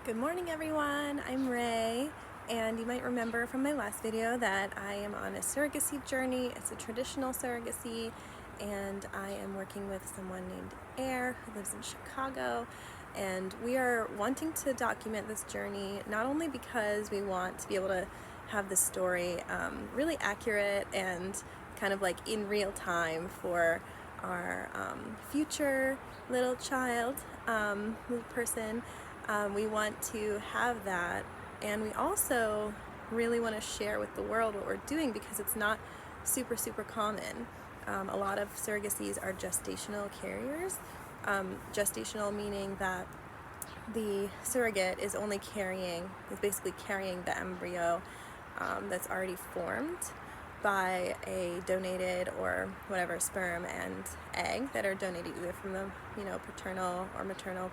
Good morning everyone, I'm Ray, and you might remember from my last video that I am on a surrogacy journey. It's a traditional surrogacy, and I am working with someone named Air who lives in Chicago, and we are wanting to document this journey not only because we want to be able to have the story really accurate and kind of like in real time for our future little child, little person. We want to have that, and we also really want to share with the world what we're doing because it's not super common. A lot of surrogacies are gestational carriers. Gestational meaning that the surrogate is basically carrying the embryo that's already formed by a donated or whatever sperm and egg that are donated either from the paternal or maternal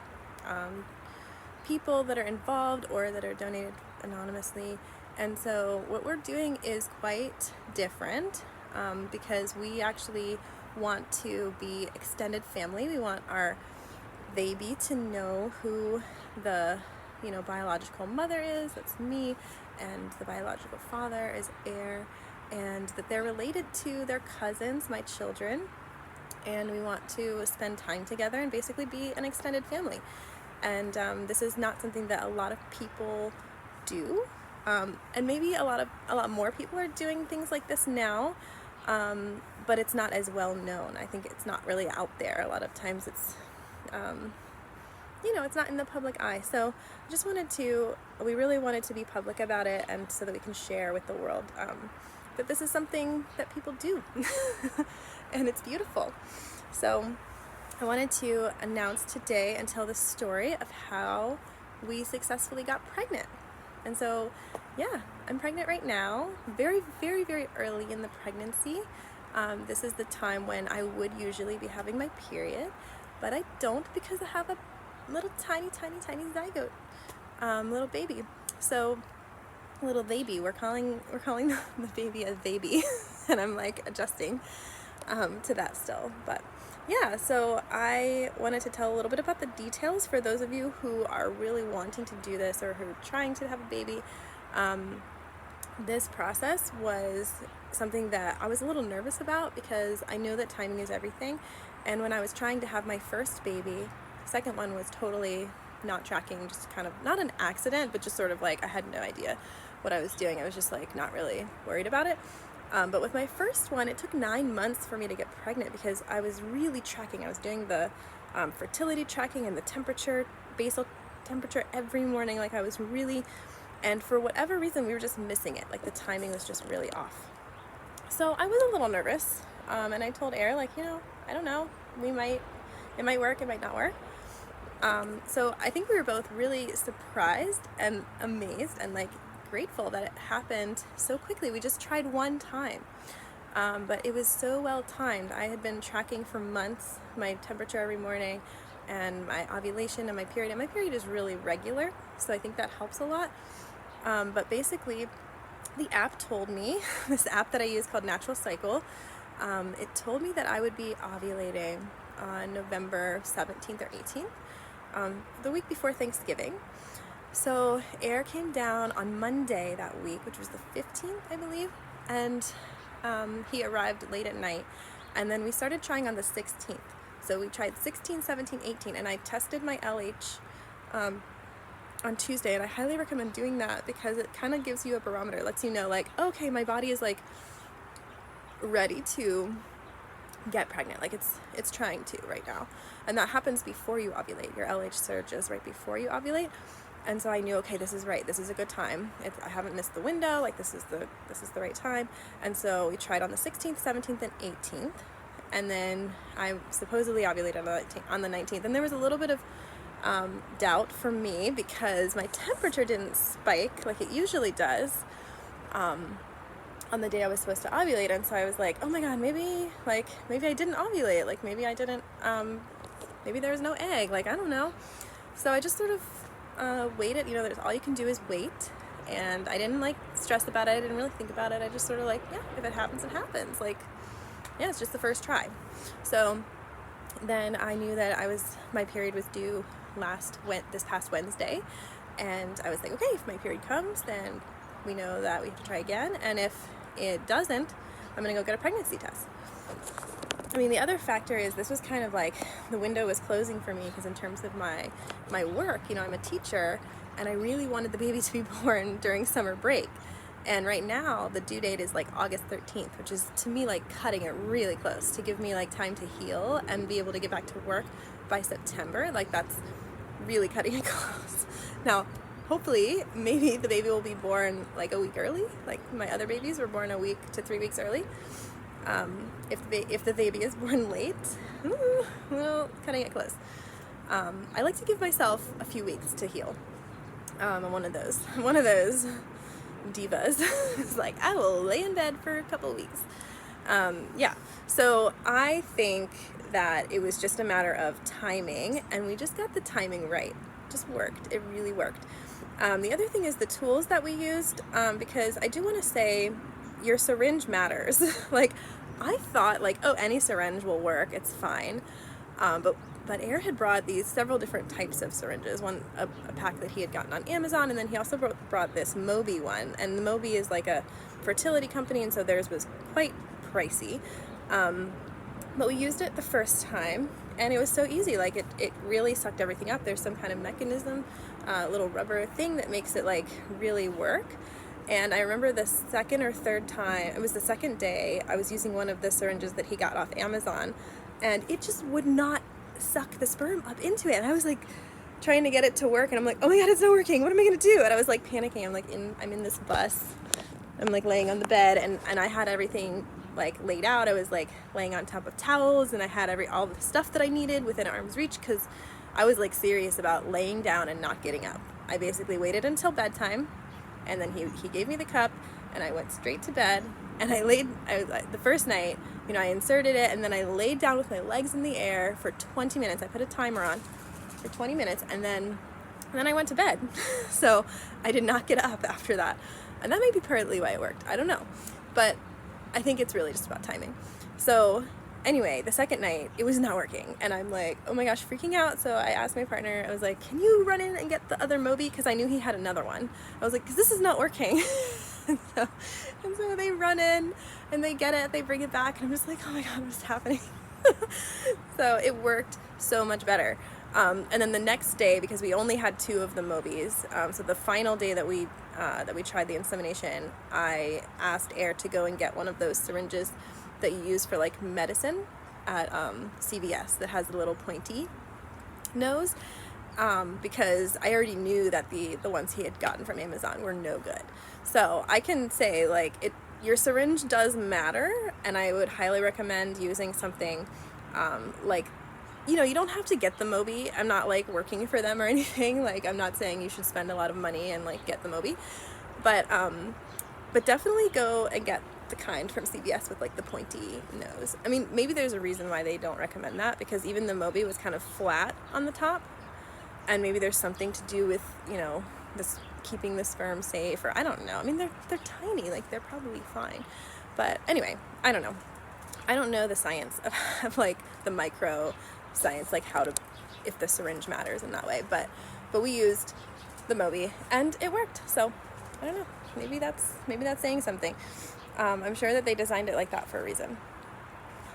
people that are involved or that are donated anonymously. And so what we're doing is quite different because we actually want to be extended family. We want our baby to know who the biological mother is, that's me, and the biological father is Air, and that they're related to their cousins, my children, and we want to spend time together and basically be an extended family. And this is not something that a lot of people do, and maybe a lot more people are doing things like this now, but it's not as well known. I think it's not really out there. A lot of times it's it's not in the public eye. So we really wanted to be public about it, and so that we can share with the world that this is something that people do and it's beautiful. So I wanted to announce today and tell the story of how we successfully got pregnant. And so, yeah, I'm pregnant right now, very early in the pregnancy. This is the time when I would usually be having my period, but I don't because I have a little tiny zygote, little baby. So, little baby, we're calling the baby a baby, and I'm like adjusting to that still, but. Yeah, so I wanted to tell a little bit about the details for those of you who are really wanting to do this or who are trying to have a baby. This process was something that I was a little nervous about because I know that timing is everything. And when I was trying to have my first baby, the second one was totally not tracking, just kind of not an accident, but just sort of like I had no idea what I was doing. I was just like not really worried about it. But with my first one, it took 9 months for me to get pregnant because I was really tracking. I was doing the fertility tracking and the temperature, basal temperature every morning. Like I was really, and for whatever reason, we were just missing it. Like the timing was just really off. So I was a little nervous, and I told Air, like, I don't know, it might work, it might not work. So I think we were both really surprised and amazed and like grateful that it happened so quickly. We just tried one time, but it was so well timed. I had been tracking for months my temperature every morning and my ovulation and my period is really regular, so I think that helps a lot. But basically the app told me, this app that I use called Natural Cycle, it told me that I would be ovulating on November 17th or 18th, the week before Thanksgiving. So Air came down on Monday that week, which was the 15th, I believe, and he arrived late at night, and then we started trying on the 16th. So we tried 16, 17, 18, and I tested my LH on Tuesday, and I highly recommend doing that because it kind of gives you a barometer, lets you know like, okay, my body is like ready to get pregnant, like it's trying to right now, and that happens before you ovulate. Your LH surges right before you ovulate. And so I knew, okay, this is right. This is a good time. I haven't missed the window. Like this is the right time. And so we tried on the 16th, 17th, and 18th. And then I supposedly ovulated on the 19th. And there was a little bit of doubt for me because my temperature didn't spike like it usually does on the day I was supposed to ovulate. And so I was like, oh my God, maybe I didn't ovulate. Like maybe I didn't. Maybe there was no egg. Like I don't know. So I just sort of waited. There's all you can do is wait, and I didn't like stress about it. I didn't really think about it. I just sort of like, yeah, if it happens, it happens. Like, yeah, it's just the first try. So then I knew that my period was due this past Wednesday, And I was like, okay, if my period comes, then we know that we have to try again. And if it doesn't, I'm going to go get a pregnancy test. I mean, the other factor is this was kind of like the window was closing for me, because in terms of my work, you know, I'm a teacher, and I really wanted the baby to be born during summer break. And right now the due date is like August 13th, which is to me like cutting it really close to give me like time to heal and be able to get back to work by September. Like, that's really cutting it close. Now, hopefully, maybe the baby will be born like a week early. Like my other babies were born a week to 3 weeks early. If the baby is born late, well, cutting it close. I like to give myself a few weeks to heal. I'm one of those divas. It's like, I will lay in bed for a couple weeks. Yeah, so I think that it was just a matter of timing, and we just got the timing right. It just worked. It really worked. The other thing is the tools that we used, because I do want to say your syringe matters. Like, I thought like, oh, any syringe will work, it's fine. But Air had brought these several different types of syringes. One, a pack that he had gotten on Amazon, and then he also brought this Moby one. And the Moby is like a fertility company, and so theirs was quite pricey. But we used it the first time, and it was so easy. Like, it really sucked everything up. There's some kind of mechanism, little rubber thing that makes it like really work. And I remember the second or third time, it was the second day, I was using one of the syringes that he got off Amazon, and it just would not suck the sperm up into it. And I was like trying to get it to work, and I'm like, oh my god, it's not working, what am I gonna do? And I was like panicking. I'm in this bus, I'm like laying on the bed, and I had everything like laid out. I was like laying on top of towels, and I had all the stuff that I needed within arm's reach, because I was like serious about laying down and not getting up. I basically waited until bedtime, and then he gave me the cup, and I went straight to bed. And the first night, you know, I inserted it, and then I laid down with my legs in the air for 20 minutes. I put a timer on for 20 minutes, and then I went to bed. So I did not get up after that. And that may be partly why it worked. I don't know. But I think it's really just about timing. So anyway, the second night, it was not working. And I'm like, oh my gosh, freaking out. So I asked my partner, I was like, can you run in and get the other Moby? Because I knew he had another one. I was like, because this is not working. and so they run in, and they get it, they bring it back, and I'm just like, oh my god, what's happening? So it worked so much better. And then the next day, because we only had 2 of the Mobies, so the final day that we tried the insemination, I asked Air to go and get one of those syringes that you use for like medicine at CVS that has a little pointy nose, because I already knew that the ones he had gotten from Amazon were no good. So I can say, like, your syringe does matter, and I would highly recommend using something like, you know, you don't have to get the Moby. I'm not like working for them or anything. Like, I'm not saying you should spend a lot of money and like get the Moby, but definitely go and get the kind from CVS with like the pointy nose. I mean, maybe there's a reason why they don't recommend that, because even the Moby was kind of flat on the top, and maybe there's something to do with, you know, this keeping the sperm safe, or I don't know. I mean, they're tiny, like they're probably fine. But anyway, I don't know. I don't know the science of like the micro science, like if the syringe matters in that way. But we used the Moby, and it worked. So I don't know. Maybe that's saying something. I'm sure that they designed it like that for a reason.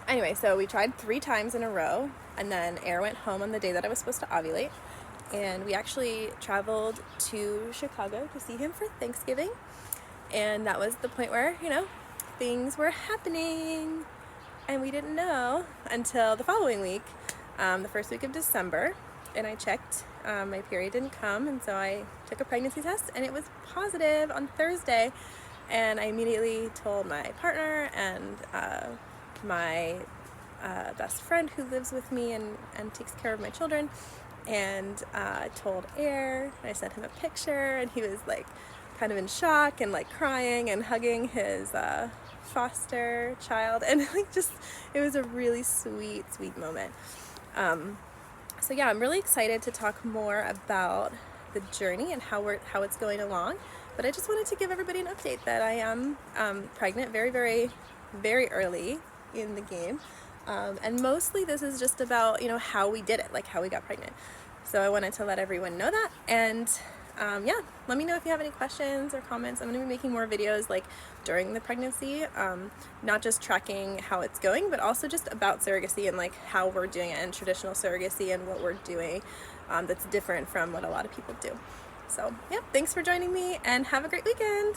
Anyway, so we tried 3 times in a row, and then Air went home on the day that I was supposed to ovulate, and we actually traveled to Chicago to see him for Thanksgiving, and that was the point where, you know, things were happening, and we didn't know until the following week, the first week of December, and I checked. My period didn't come, and so I took a pregnancy test, and it was positive on Thursday. And I immediately told my partner and my best friend who lives with me and takes care of my children, and told Air. I sent him a picture, and he was like kind of in shock and like crying and hugging his foster child, and like just, it was a really sweet moment. So yeah, I'm really excited to talk more about the journey and how it's going along. But I just wanted to give everybody an update that I am pregnant very, very, very early in the game. And mostly this is just about, you know, how we did it, like how we got pregnant. So I wanted to let everyone know that. And yeah, let me know if you have any questions or comments. I'm going to be making more videos like during the pregnancy, not just tracking how it's going, but also just about surrogacy and like how we're doing it in traditional surrogacy and what we're doing that's different from what a lot of people do. So yeah, thanks for joining me and have a great weekend.